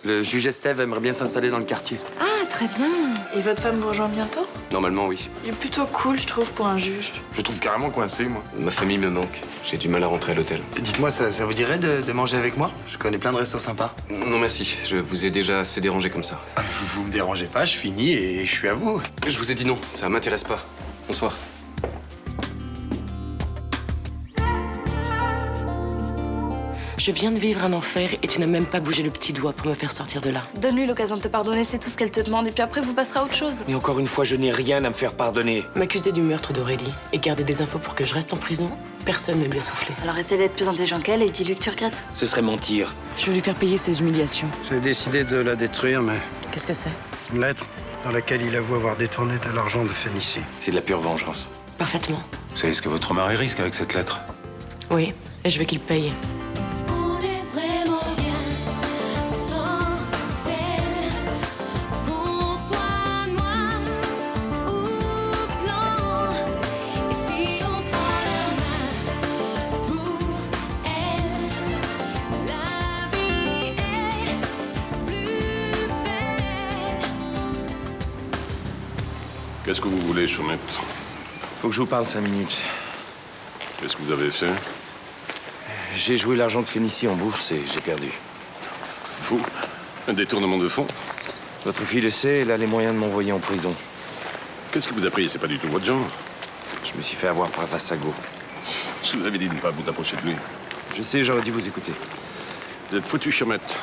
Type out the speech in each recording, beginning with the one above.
Le juge Estève aimerait bien s'installer dans le quartier. Ah, très bien. Et votre femme vous rejoint bientôt? Normalement, oui. Il est plutôt cool, je trouve, pour un juge. Je le trouve carrément coincé, moi. Ma famille me manque. J'ai du mal à rentrer à l'hôtel. Dites-moi, ça vous dirait de manger avec moi? Je connais plein de restos sympas. Non, merci. Je vous ai déjà assez dérangé comme ça. Vous me dérangez pas, je finis et je suis à vous. Je vous ai dit non, ça m'intéresse pas. Bonsoir. Je viens de vivre un enfer et tu n'as même pas bougé le petit doigt pour me faire sortir de là. Donne-lui l'occasion de te pardonner, c'est tout ce qu'elle te demande, et puis après, vous passerez à autre chose. Mais encore une fois, je n'ai rien à me faire pardonner. M'accuser du meurtre d'Aurélie et garder des infos pour que je reste en prison, personne ne lui a soufflé. Alors essaie d'être plus intelligent qu'elle et dis-lui que tu regrettes. Ce serait mentir. Je vais lui faire payer ses humiliations. J'ai décidé de la détruire, mais Qu'est-ce que c'est? une lettre dans laquelle il avoue avoir détourné de l'argent de Phénicie. C'est de la pure vengeance. Parfaitement. Vous savez ce que votre mari risque avec cette lettre? Oui, et je veux qu'il paye. On est vraiment bien sans elle. Qu'on soit noir ou blanc. Et si on tend la main pour elle, la vie est plus belle. Qu'est-ce que vous voulez, Chaumette? Faut que je vous parle 5 minutes. Qu'est-ce que vous avez fait? J'ai joué l'argent de Phénicie en bourse et j'ai perdu. Fou. Un détournement de fonds? Votre fille le sait, elle a les moyens de m'envoyer en prison. Qu'est-ce qui vous a pris? C'est pas du tout votre genre. Je me suis fait avoir par Vassago. Je vous avais dit de ne pas vous approcher de lui. Je sais, j'aurais dû vous écouter. Vous êtes foutu, Chaumette.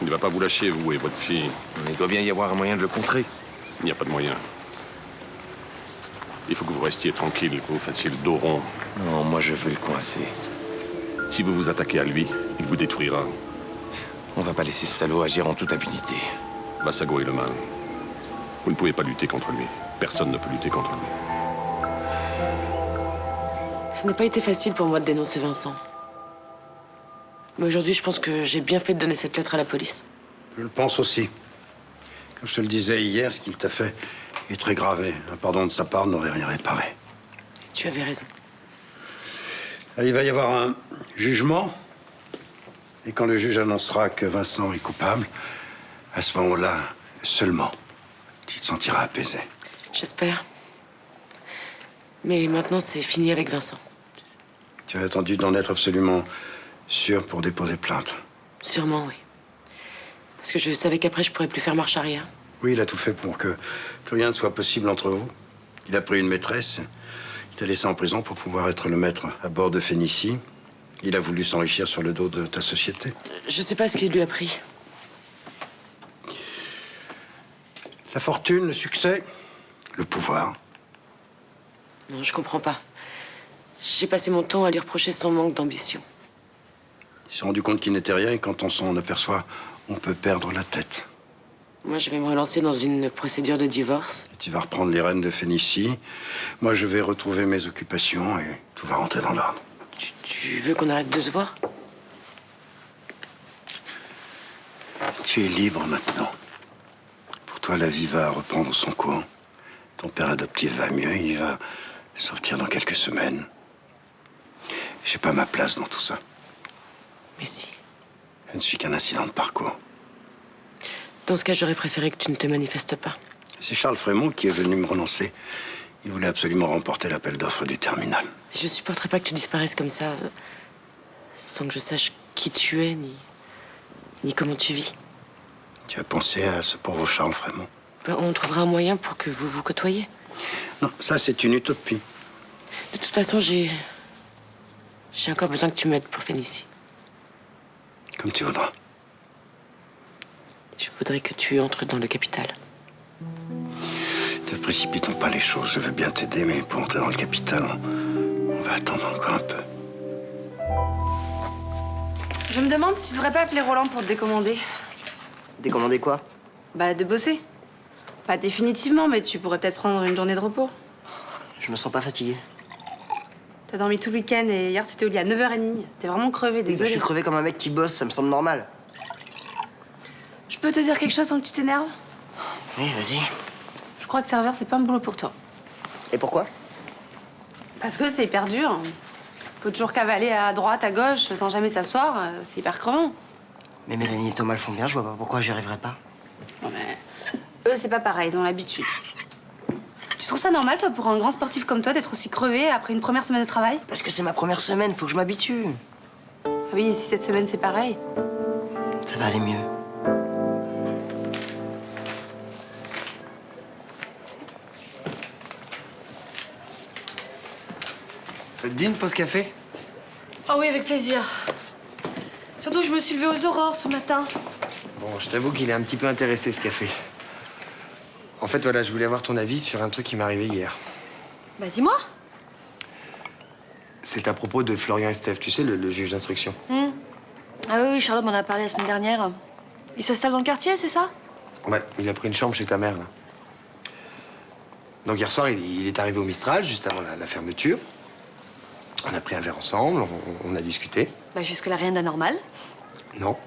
Il ne va pas vous lâcher, vous et votre fille. Mais il doit bien y avoir un moyen de le contrer. Il n'y a pas de moyen. Il faut que vous restiez tranquille, que vous fassiez le dos rond. Non, moi je veux le coincer. Si vous vous attaquez à lui, il vous détruira. On va pas laisser ce salaud agir en toute impunité. Vassago est le mal. Vous ne pouvez pas lutter contre lui. Personne ne peut lutter contre lui. Ça n'a pas été facile pour moi de dénoncer Vincent. Mais aujourd'hui, je pense que j'ai bien fait de donner cette lettre à la police. Je le pense aussi. Comme je te le disais hier, ce qu'il t'a fait est très grave et un pardon de sa part n'aurait rien réparé. Tu avais raison. Il va y avoir un jugement. Et quand le juge annoncera que Vincent est coupable, à ce moment-là, seulement, tu te sentiras apaisé. J'espère. Mais maintenant, c'est fini avec Vincent. Tu as attendu d'en être absolument sûr pour déposer plainte. Sûrement, oui. Parce que je savais qu'après, je pourrais plus faire marche arrière. Oui, il a tout fait pour que plus rien ne soit possible entre vous. Il a pris une maîtresse, il t'a laissé en prison pour pouvoir être le maître à bord de Phénicie. Il a voulu s'enrichir sur le dos de ta société. Je sais pas ce qu'il lui a pris. La fortune, le succès, le pouvoir. Non, je comprends pas. J'ai passé mon temps à lui reprocher son manque d'ambition. Il s'est rendu compte qu'il n'était rien et quand on s'en aperçoit, on peut perdre la tête. Moi, je vais me relancer dans une procédure de divorce. Et tu vas reprendre les rênes de Phénicie. Moi, je vais retrouver mes occupations et tout va rentrer dans l'ordre. Tu veux qu'on arrête de se voir? Tu es libre maintenant. Pour toi, la vie va reprendre son cours. Ton père adoptif va mieux, il va sortir dans quelques semaines. J'ai pas ma place dans tout ça. Mais si. Je ne suis qu'un incident de parcours. Dans ce cas, j'aurais préféré que tu ne te manifestes pas. C'est Charles Frémont qui est venu me renoncer. Il voulait absolument remporter l'appel d'offres du terminal. Je supporterais pas que tu disparaisses comme ça, sans que je sache qui tu es, ni comment tu vis. Tu as pensé à ce pauvre Charles Frémont? Ben, on trouvera un moyen pour que vous vous côtoyiez. Non, ça c'est une utopie. De toute façon, j'ai encore besoin que tu m'aides pour Phénicie. Comme tu voudras. Je voudrais que tu entres dans le capital. Ne précipitons pas les choses. Je veux bien t'aider, mais pour entrer dans le capital, on va attendre encore un peu. Je me demande si tu devrais pas appeler Roland pour te décommander. Décommander quoi? Bah, de bosser. Pas définitivement, mais tu pourrais peut-être prendre une journée de repos. Je me sens pas fatigué. T'as dormi tout le week-end et hier, tu t'es au lit à 9h30. T'es vraiment crevé, Oui, bah, désolé. je suis crevé comme un mec qui bosse, ça me semble normal. Je peux te dire quelque chose sans que tu t'énerves? Oui, vas-y. Je crois que serveur, c'est pas un boulot pour toi. Et pourquoi? Parce que c'est hyper dur. Faut toujours cavaler à droite, à gauche, sans jamais s'asseoir. C'est hyper crevant. Mais Mélanie et Thomas le font bien, je vois pas pourquoi j'y arriverais pas. Bon, mais eux, c'est pas pareil, ils ont l'habitude. Tu trouves ça normal, toi, pour un grand sportif comme toi, d'être aussi crevé après une première semaine de travail? Parce que c'est ma première semaine, faut que je m'habitue. Oui, et si cette semaine, c'est pareil. Ça va aller mieux. Ça te dit une pause café? Oh oui, avec plaisir. Surtout, je me suis levée aux aurores ce matin. Bon, je t'avoue qu'il est un petit peu intéressé, ce café. En fait, voilà, je voulais avoir ton avis sur un truc qui m'est arrivé hier. Bah, dis-moi. C'est à propos de Florian et Steph, tu sais, le juge d'instruction. Ah oui, Charlotte m'en a parlé la semaine dernière. Il s'installe dans le quartier, c'est ça? Ouais, il a pris une chambre chez ta mère, là. Donc hier soir, il est arrivé au Mistral, juste avant la fermeture. On a pris un verre ensemble, on a discuté. Bah, jusque-là, rien d'anormal. Non.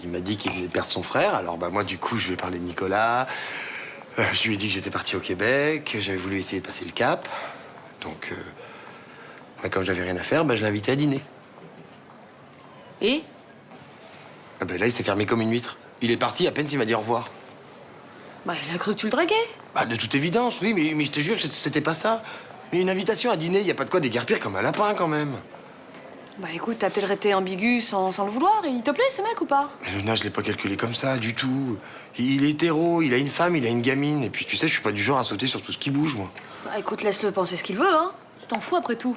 Il m'a dit qu'il venait de perdre son frère, alors bah moi, du coup, je lui ai parlé de Nicolas. Je lui ai dit que j'étais parti au Québec, que j'avais voulu essayer de passer le cap. Donc, comme j'avais rien à faire, bah, je l'ai invité à dîner. Et? Ah bah, là, il s'est fermé comme une huître. Il est parti à peine s'il m'a dit au revoir. Bah, il a cru que tu le draguais. Bah, de toute évidence, oui, mais je te jure, c'était pas ça. Mais une invitation à dîner, y a pas de quoi déguerpir comme un lapin, quand même. Bah, écoute, t'as peut-être été ambigu sans le vouloir. Il te plaît, ce mec, ou pas? Mais Luna, je l'ai pas calculé comme ça, du tout. Il est hétéro, il a une femme, il a une gamine. Et puis, tu sais, je suis pas du genre à sauter sur tout ce qui bouge, moi. Bah, écoute, laisse-le penser ce qu'il veut, hein. Tu t'en fous, après tout.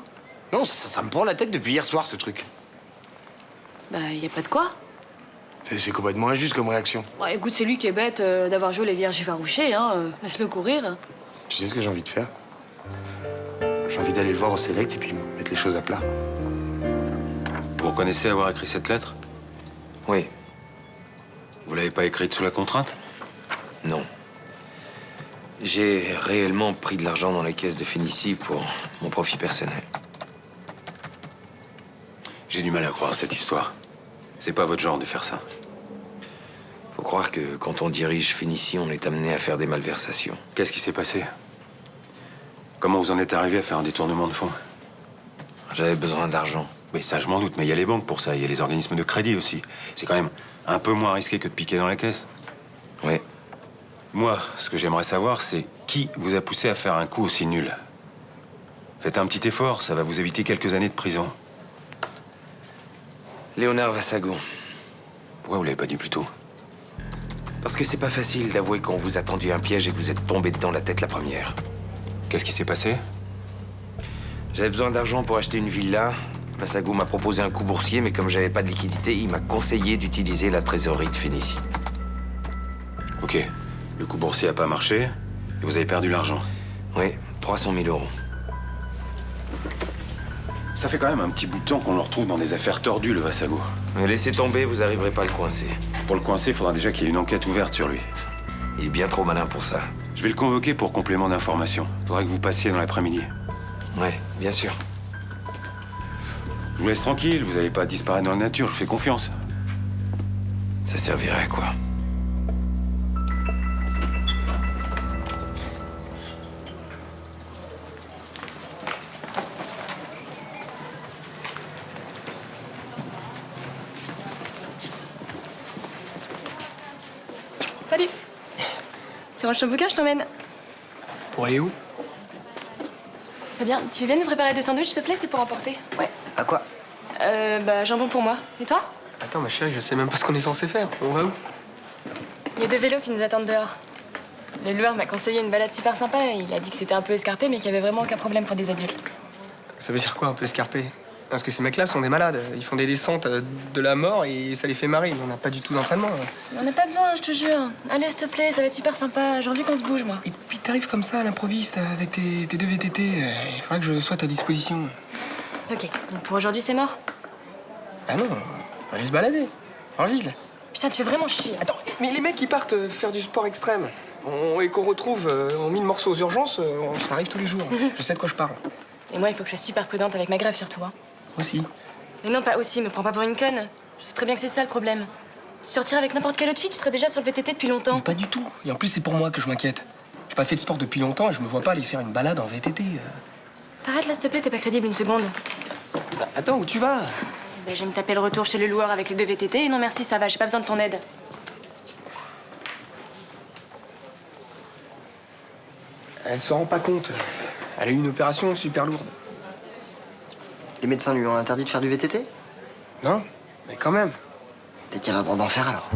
Non, ça me prend la tête depuis hier soir, ce truc. Bah, y a pas de quoi. C'est complètement injuste comme réaction. Bah, écoute, c'est lui qui est bête d'avoir joué les vierges effarouchées, hein. Laisse-le courir. Tu sais ce que j'ai envie de faire? J'ai envie d'aller le voir au Select et puis mettre les choses à plat. Vous reconnaissez avoir écrit cette lettre? Oui. Vous l'avez pas écrite sous la contrainte? Non. J'ai réellement pris de l'argent dans les caisses de Fénicie pour mon profit personnel. J'ai du mal à croire cette histoire. C'est pas votre genre de faire ça. Faut croire que quand on dirige Fénicie, on est amené à faire des malversations. Qu'est-ce qui s'est passé? Comment vous en êtes arrivé à faire un détournement de fonds? J'avais besoin d'argent. Mais ça, je m'en doute, mais il y a les banques pour ça, il y a les organismes de crédit aussi. C'est quand même un peu moins risqué que de piquer dans la caisse. Oui. Moi, ce que j'aimerais savoir, c'est qui vous a poussé à faire un coup aussi nul? Faites un petit effort, ça va vous éviter quelques années de prison. Léonard Vassago. Pourquoi vous l'avez pas dit plus tôt? Parce que c'est pas facile d'avouer qu'on vous a tendu un piège et que vous êtes tombé dedans la tête la première. Qu'est-ce qui s'est passé? J'avais besoin d'argent pour acheter une villa. Vassago m'a proposé un coup boursier, mais comme j'avais pas de liquidité, il m'a conseillé d'utiliser la trésorerie de Fénicie. Ok. Le coup boursier a pas marché, et vous avez perdu l'argent. Oui, 300 000 euros. Ça fait quand même un petit bout de temps qu'on le retrouve dans des affaires tordues, le Vassago. Mais laissez tomber, vous arriverez pas à le coincer. Pour le coincer, il faudra déjà qu'il y ait une enquête ouverte sur lui. Il est bien trop malin pour ça. Je vais le convoquer pour complément d'information. Faudra que vous passiez dans l'après-midi. Ouais, bien sûr. Je vous laisse tranquille, vous allez pas disparaître dans la nature, je vous fais confiance. Ça servirait à quoi? Salut. Tu ranges ton bouquin, je t'emmène. Pour aller où? Fabien, tu veux bien nous préparer 2 sandwichs, s'il te plaît, c'est pour emporter. Ouais, à quoi? Bah, jambon pour moi. Et toi? Attends, ma chérie, je sais même pas ce qu'on est censé faire. On va où? Il y a 2 vélos qui nous attendent dehors. Le loueur m'a conseillé une balade super sympa. Il a dit que c'était un peu escarpé, mais qu'il y avait vraiment aucun problème pour des adultes. Ça veut dire quoi, un peu escarpé? Parce que ces mecs-là sont des malades. Ils font des descentes de la mort et ça les fait marrer. On n'a pas du tout d'entraînement. On n'a pas besoin, je te jure. Allez, s'il te plaît, ça va être super sympa. J'ai envie qu'on se bouge, moi. Et puis t'arrives comme ça à l'improviste avec tes 2 VTT. Il faudra que je sois à ta disposition. Ok, donc pour aujourd'hui, c'est mort? Ah non, on va aller se balader. En ville. Putain, tu fais vraiment chier. Attends, mais les mecs qui partent faire du sport extrême et qu'on retrouve en 1000 morceaux aux urgences, ça arrive tous les jours. Je sais de quoi je parle. Et moi, il faut que je sois super prudente avec ma grève, surtout. Hein. Aussi. Mais non, pas aussi, me prends pas pour une conne. Je sais très bien que c'est ça le problème. Sortir avec n'importe quelle autre fille, tu serais déjà sur le VTT depuis longtemps. Mais pas du tout. Et en plus, c'est pour moi que je m'inquiète. J'ai pas fait de sport depuis longtemps et je me vois pas aller faire une balade en VTT. T'arrêtes là, s'il te plaît, t'es pas crédible une seconde. Attends, où tu vas? Ben, je vais me taper le retour chez le loueur avec les 2 VTT. Et non, merci, ça va, j'ai pas besoin de ton aide. Elle se rend pas compte. Elle a eu une opération super lourde. Les médecins lui ont interdit de faire du VTT? Non, mais quand même. Peut-être qu'elle a le droit d'en faire alors.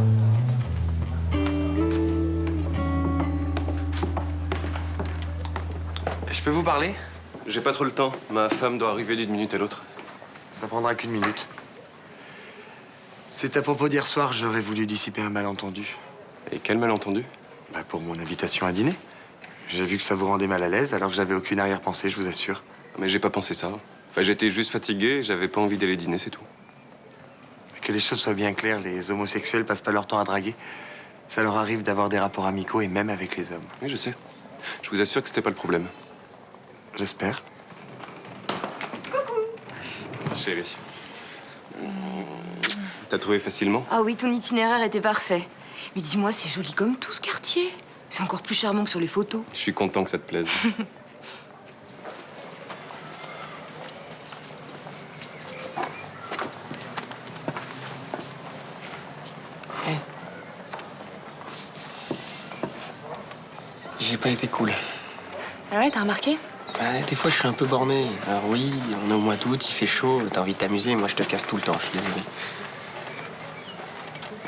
Je peux vous parler? J'ai pas trop le temps. Ma femme doit arriver d'une minute à l'autre. Ça prendra qu'une minute. C'est à propos d'hier soir, j'aurais voulu dissiper un malentendu. Et quel malentendu? Bah pour mon invitation à dîner. J'ai vu que ça vous rendait mal à l'aise, alors que j'avais aucune arrière-pensée, je vous assure. Mais j'ai pas pensé ça. Enfin, j'étais juste fatigué et j'avais pas envie d'aller dîner, c'est tout. Que les choses soient bien claires, les homosexuels passent pas leur temps à draguer. Ça leur arrive d'avoir des rapports amicaux et même avec les hommes. Oui, je sais. Je vous assure que c'était pas le problème. J'espère. Chérie. T'as trouvé facilement? Ah oui, ton itinéraire était parfait. Mais dis-moi, c'est joli comme tout ce quartier. C'est encore plus charmant que sur les photos. Je suis content que ça te plaise. J'ai pas été cool. Ah ouais, t'as remarqué? Des fois, je suis un peu borné. Alors oui, on est au mois d'août, il fait chaud, t'as envie de t'amuser, moi je te casse tout le temps, je suis désolé.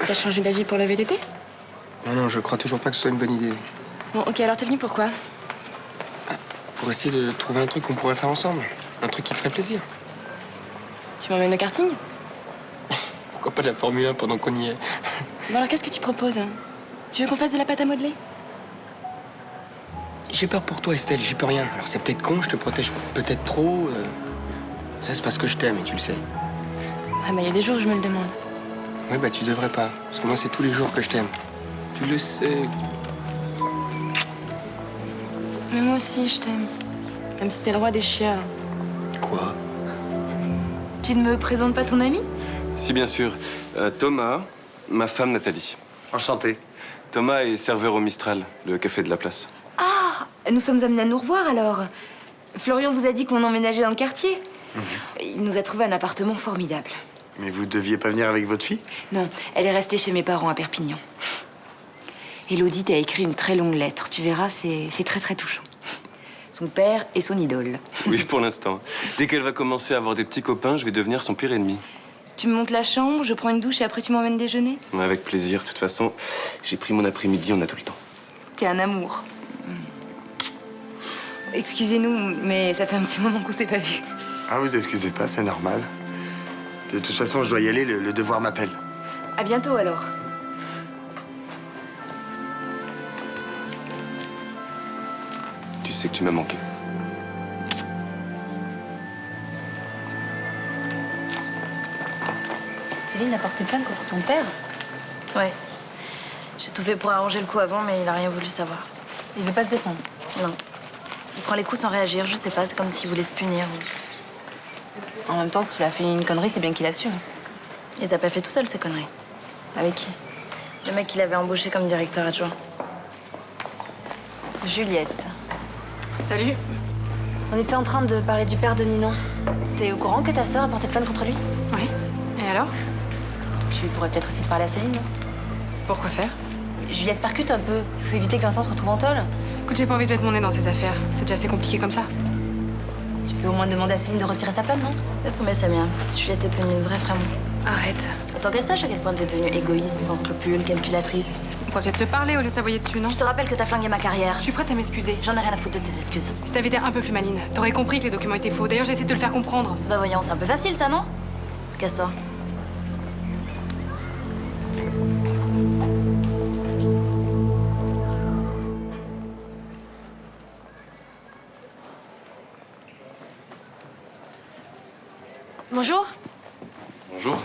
T'as changé d'avis pour le VTT? Non, je crois toujours pas que ce soit une bonne idée. Bon, ok, alors t'es venu pourquoi? Pour essayer de trouver un truc qu'on pourrait faire ensemble. Un truc qui te ferait plaisir. Tu m'emmènes au karting? Pourquoi pas de la Formule 1 pendant qu'on y est? Bon alors, qu'est-ce que tu proposes? Tu veux qu'on fasse de la pâte à modeler? J'ai peur pour toi, Estelle, j'y peux rien. Alors c'est peut-être con, je te protège peut-être trop. Ça, c'est parce que je t'aime, et tu le sais. Ah bah, il y a des jours où je me le demande. Ouais, bah tu devrais pas. Parce que moi, c'est tous les jours que je t'aime. Tu le sais. Mais moi aussi, je t'aime. Comme si t'étais le roi des chiens. Quoi? Tu ne me présentes pas ton ami? Si, bien sûr. Thomas, ma femme Nathalie. Enchanté. Thomas est serveur au Mistral, le café de la place. Ah, nous sommes amenés à nous revoir alors. Florian vous a dit qu'on emménageait dans le quartier. Il nous a trouvé un appartement formidable. Mais vous deviez pas venir avec votre fille? Non, elle est restée chez mes parents à Perpignan. Élodie t'a écrit une très longue lettre. Tu verras, c'est très très touchant. Son père et son idole. Oui, pour l'instant. Dès qu'elle va commencer à avoir des petits copains, je vais devenir son pire ennemi. Tu me montes la chambre, je prends une douche et après tu m'emmènes déjeuner? Avec plaisir. De toute façon, j'ai pris mon après-midi, on a tout le temps. T'es un amour. Excusez-nous, mais ça fait un petit moment qu'on s'est pas vus. Ah, vous excusez pas, c'est normal. De toute façon, je dois y aller, le devoir m'appelle. À bientôt alors. Tu sais que tu m'as manqué. Céline a porté plainte contre ton père? Ouais. J'ai tout fait pour arranger le coup avant, mais il a rien voulu savoir. Il veut pas se défendre? Non. Il prend les coups sans réagir, je sais pas, c'est comme s'il voulait se punir. En même temps, s'il a fait une connerie, c'est bien qu'il assume. Il les a pas fait tout seul, ces conneries. Avec qui? Le mec qu'il avait embauché comme directeur adjoint. Juliette. Salut. On était en train de parler du père de Ninon. T'es au courant que ta sœur a porté plainte contre lui? Oui. Et alors? Tu pourrais peut-être essayer de parler à Céline, non? Pourquoi faire? Juliette percute un peu. Il faut éviter que Vincent se retrouve en tôle. Écoute, j'ai pas envie de mettre mon nez dans ces affaires. C'est déjà assez compliqué comme ça. Tu peux au moins demander à Céline de retirer sa plainte, non? Laisse tomber, Samia. Juliette est devenue une vraie Frémont. Arrête. Autant qu'elle sache à quel point t'es devenue égoïste, sans scrupules, calculatrice. On pourrait peut-être se parler au lieu de s'aboyer dessus, non? Je te rappelle que t'as flingué ma carrière. Je suis prête à m'excuser. J'en ai rien à foutre de tes excuses. Si t'avais été un peu plus maline, t'aurais compris que les documents étaient faux. D'ailleurs, j'ai essayé de te le faire comprendre. Bah voyons, c'est un peu facile ça, non? Casse-toi. Bonjour. Bonjour.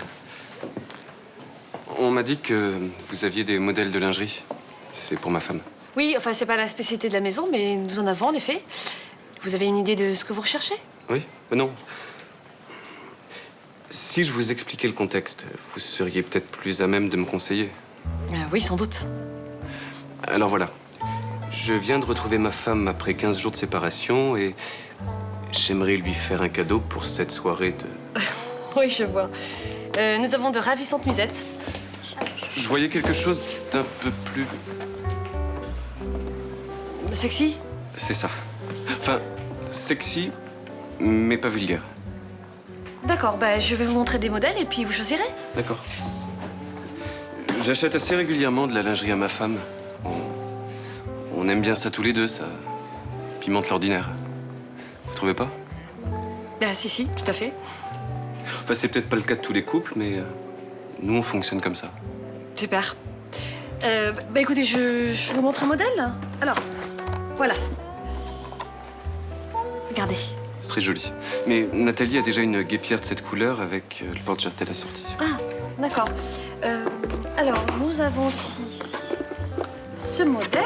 On m'a dit que vous aviez des modèles de lingerie. C'est pour ma femme. Oui, enfin, c'est pas la spécialité de la maison, mais nous en avons en effet. Vous avez une idée de ce que vous recherchez? Oui? Non. Si je vous expliquais le contexte, vous seriez peut-être plus à même de me conseiller. Oui, sans doute. Alors voilà. Je viens de retrouver ma femme après 15 jours de séparation et j'aimerais lui faire un cadeau pour cette soirée de... Oui, je vois. Nous avons de ravissantes musettes. Je voyais quelque chose d'un peu plus... Sexy? C'est ça. Enfin, sexy, mais pas vulgaire. D'accord, bah je vais vous montrer des modèles et puis vous choisirez. D'accord. J'achète assez régulièrement de la lingerie à ma femme. On aime bien ça tous les deux, ça pimente l'ordinaire. Vous trouvez pas? Bah si, tout à fait. Enfin, c'est peut-être pas le cas de tous les couples, mais nous, on fonctionne comme ça. Super. Bah écoutez, je vous montre un modèle. Alors, voilà. Regardez. C'est très joli. Mais Nathalie a déjà une guêpière de cette couleur avec le porte-jartel assorti. Ah, d'accord. Alors, nous avons aussi ce modèle.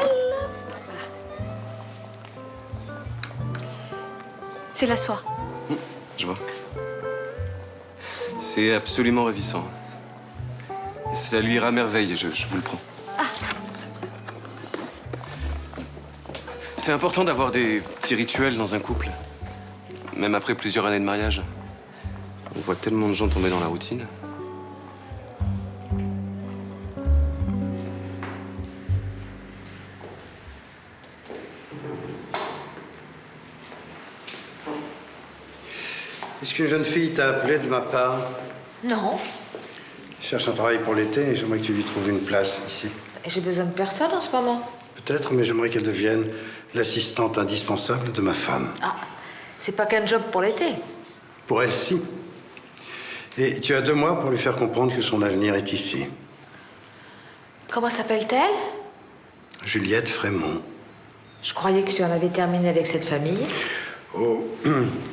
Voilà. C'est la soie. Je vois. C'est absolument ravissant. Ça lui ira à merveille, je vous le prends. C'est important d'avoir des petits rituels dans un couple. Même après plusieurs années de mariage. On voit tellement de gens tomber dans la routine. Est-ce qu'une jeune fille t'a appelé de ma part? Non. Je cherche un travail pour l'été et j'aimerais que tu lui trouves une place ici. J'ai besoin de personne en ce moment. Peut-être, mais j'aimerais qu'elle devienne l'assistante indispensable de ma femme. Ah, c'est pas qu'un job pour l'été. Pour elle, si. Et tu as 2 mois pour lui faire comprendre que son avenir est ici. Comment s'appelle-t-elle? Juliette Frémont. Je croyais que tu en avais terminé avec cette famille. Oh,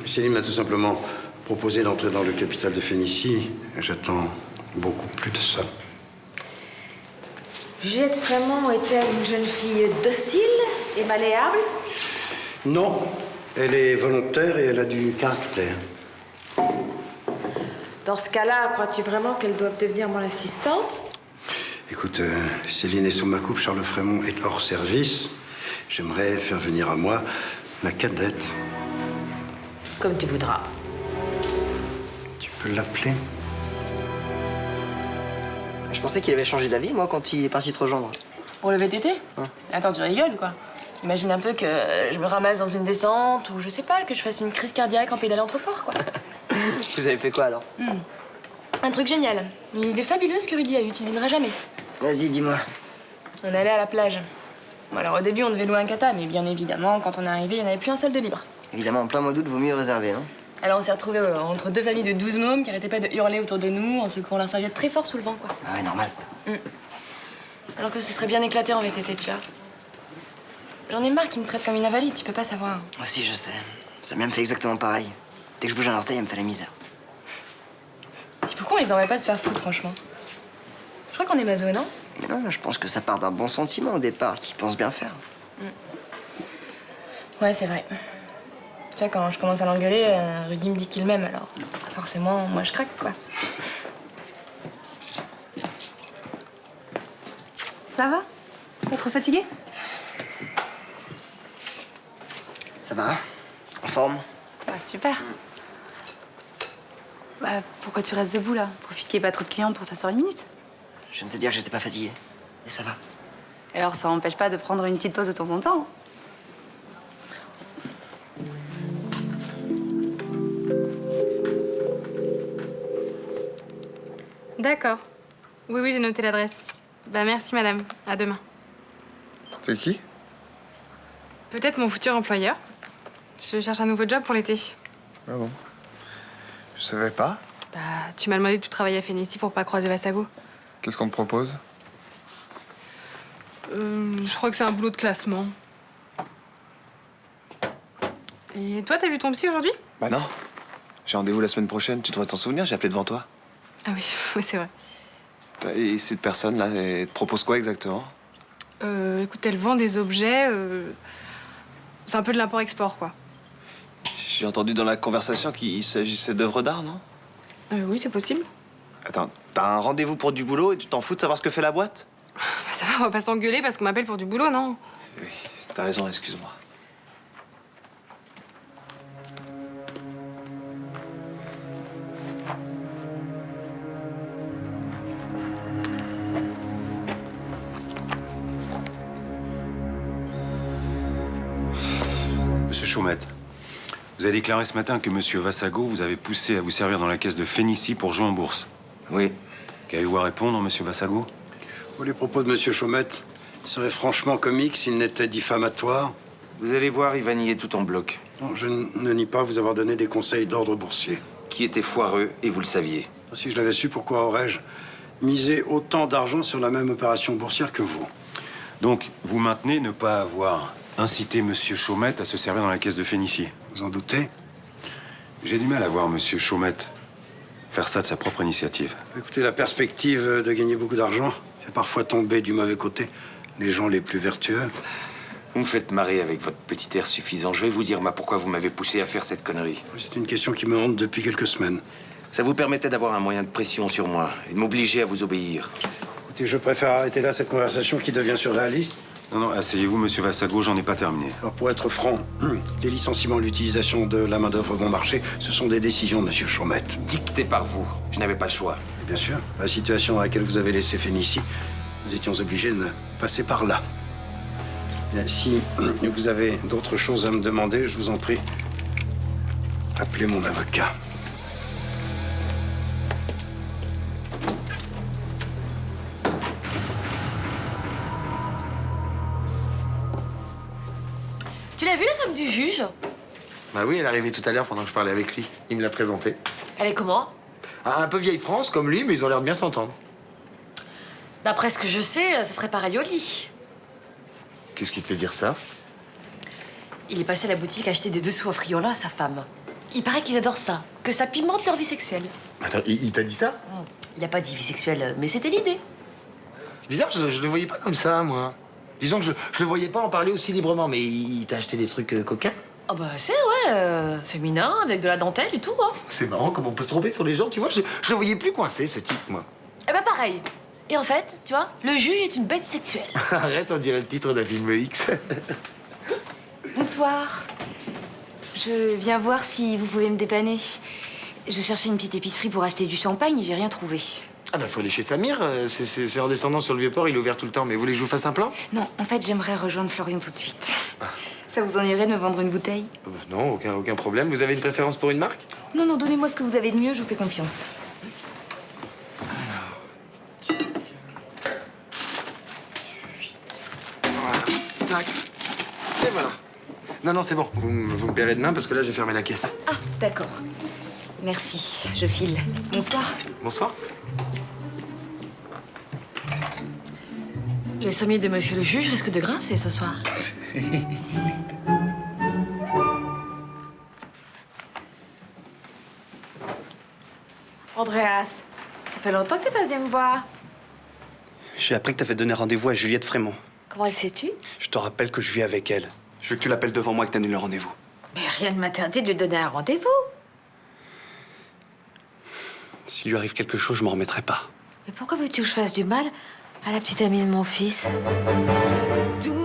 Céline m'a tout simplement proposé d'entrer dans le capital de Phénicie. J'attends beaucoup plus de ça. Juliette Frémont est-elle une jeune fille docile et malléable? Non, elle est volontaire et elle a du caractère. Dans ce cas-là, crois-tu vraiment qu'elle doit devenir mon assistante? Écoute, Céline est sous ma coupe, Charles Frémont est hors service. J'aimerais faire venir à moi la cadette. Comme tu voudras. Tu peux l'appeler? Je pensais qu'il avait changé d'avis, moi, quand il est parti te rejoindre. Pour le VTT? Attends, tu rigoles, quoi. Imagine un peu que je me ramasse dans une descente ou je sais pas, que je fasse une crise cardiaque en pédalant trop fort, quoi. Vous avez fait quoi, alors? Un truc génial. Une idée fabuleuse que Rudy a eue, tu ne devineras jamais. Vas-y, dis-moi. On allait à la plage. Bon, alors au début, on devait louer un kata, mais bien évidemment, quand on est arrivé, il n'y en avait plus un seul de libre. Évidemment, en plein mois d'août, vaut mieux réserver, non? Alors on s'est retrouvés entre 2 familles de 12 mômes qui arrêtaient pas de hurler autour de nous en secouant leurs serviettes très fort sous le vent, quoi. Ah ouais, normal. Alors que ce serait bien éclaté en VTT, tu vois. J'en ai marre qu'ils me traitent comme une invalide, tu peux pas savoir. Moi aussi, je sais. Ça me fait exactement pareil. Dès que je bouge un orteil, elle me fait la misère. Dis, pourquoi on les envoie pas se faire foutre, franchement? Je crois qu'on est maso, non? Mais non, je pense que ça part d'un bon sentiment au départ, qu'ils pensent bien faire. Ouais, c'est vrai. Tu vois, quand je commence à l'engueuler, Rudy me dit qu'il m'aime, alors forcément, moi je craque, quoi. Ça va? Pas trop fatigué? Ça va? En forme? Ah, super. Bah, pourquoi tu restes debout, là? Profite qu'il n'y ait pas trop de clients pour t'asseoir 1 minute. Je viens de te dire que j'étais pas fatigué. Et ça va. Alors, ça n'empêche pas de prendre une petite pause de temps en temps. D'accord. Oui, j'ai noté l'adresse. Bah merci, madame. À demain. C'est qui? Peut-être mon futur employeur. Je cherche un nouveau job pour l'été. Ah bon? Je savais pas. Bah, tu m'as demandé de travailler à Phénicie pour pas croiser Vassago. Qu'est-ce qu'on te propose? Je crois que c'est un boulot de classement. Et toi, t'as vu ton psy aujourd'hui? Bah non. J'ai rendez-vous la semaine prochaine. Tu devrais t'en souvenir, j'ai appelé devant toi. Ah oui, oui, c'est vrai. Et cette personne-là, elle te propose quoi exactement? Écoute, elle vend des objets. C'est un peu de l'import-export, quoi. J'ai entendu dans la conversation qu'il s'agissait d'œuvres d'art, non? Oui, c'est possible. Attends, t'as un rendez-vous pour du boulot et tu t'en fous de savoir ce que fait la boîte? Bah, ça va, on va pas s'engueuler parce qu'on m'appelle pour du boulot, non? Oui, t'as raison, excuse-moi. monsieur Chaumette. Vous avez déclaré ce matin que monsieur Vassago vous avait poussé à vous servir dans la caisse de Phénicie pour jouer en bourse. Oui. Qu'avez-vous à répondre, monsieur Vassago? Les propos de monsieur Chaumette seraient franchement comiques s'ils n'étaient diffamatoires. Vous allez voir, il va nier tout en bloc. Non, je ne nie pas vous avoir donné des conseils d'ordre boursier. Qui était foireux, et vous le saviez. Si je l'avais su, pourquoi aurais-je misé autant d'argent sur la même opération boursière que vous? Donc, vous maintenez ne pas avoir incité monsieur Chaumette à se servir dans la caisse de Phénicie. Vous en doutez? J'ai du mal à voir monsieur Chaumette faire ça de sa propre initiative. Écoutez, la perspective de gagner beaucoup d'argent fait parfois tomber du mauvais côté les gens les plus vertueux. Vous me faites marrer avec votre petit air suffisant. Je vais vous dire, pourquoi vous m'avez poussé à faire cette connerie. C'est une question qui me hante depuis quelques semaines. Ça vous permettait d'avoir un moyen de pression sur moi et de m'obliger à vous obéir. Écoutez, je préfère arrêter là cette conversation qui devient surréaliste. Non, asseyez-vous, monsieur Vassago, j'en ai pas terminé. Alors, pour être franc, les licenciements et l'utilisation de la main-d'œuvre bon marché, ce sont des décisions de monsieur Chaumette. Dictées par vous. Je n'avais pas le choix. Bien sûr, la situation dans laquelle vous avez laissé Phénicie, nous étions obligés de passer par là. Bien, si vous avez d'autres choses à me demander, je vous en prie, appelez mon avocat. Tu l'as vue, la femme du juge? Bah oui, elle est arrivée tout à l'heure pendant que je parlais avec lui. Il me l'a présentée. Elle est comment? Ah, un peu vieille France, comme lui, mais ils ont l'air de bien s'entendre. D'après ce que je sais, ça serait pareil au lit. Qu'est-ce qui te fait dire ça? Il est passé à la boutique acheter des dessous à Friola à sa femme. Il paraît qu'ils adorent ça, que ça pimente leur vie sexuelle. Attends, il t'a dit ça? Il a pas dit vie sexuelle, mais c'était l'idée. C'est bizarre, je le voyais pas comme ça, moi. Disons que je le voyais pas en parler aussi librement, mais il t'a acheté des trucs coquins? Ah bah c'est, ouais, féminin, avec de la dentelle et tout, hein. C'est marrant comment on peut se tromper sur les gens, tu vois, je le voyais plus coincé, ce type, moi. Eh bah pareil. Et en fait, tu vois, le juge est une bête sexuelle. Arrête, on dirait le titre d'un film X. Bonsoir. Je viens voir si vous pouvez me dépanner. Je cherchais une petite épicerie pour acheter du champagne et j'ai rien trouvé. Ah bah faut aller chez Samir, c'est en descendant sur le Vieux-Port, il est ouvert tout le temps. Mais vous voulez que je vous fasse un plan? Non, en fait, j'aimerais rejoindre Florian tout de suite. Ça vous ennuierait de me vendre une bouteille? Non, aucun problème. Vous avez une préférence pour une marque? Non, non, donnez-moi ce que vous avez de mieux, je vous fais confiance. Tac. Et voilà. Non, c'est bon. Vous me paierez demain parce que là, j'ai fermé la caisse. Ah, d'accord. Merci, je file. Bonsoir. Bonsoir. Le sommier de monsieur le juge risque de grincer ce soir. Andreas, ça fait longtemps que t'es pas venu me voir. J'ai appris que t'avais donné rendez-vous à Juliette Frémont. Comment le sais-tu? Je te rappelle que je vis avec elle. Je veux que tu l'appelles devant moi et que t'annules le rendez-vous. Mais rien ne m'interdit de lui donner un rendez-vous. S'il lui arrive quelque chose, je m'en remettrai pas. Mais pourquoi veux-tu que je fasse du mal à la petite amie de mon fils? Tout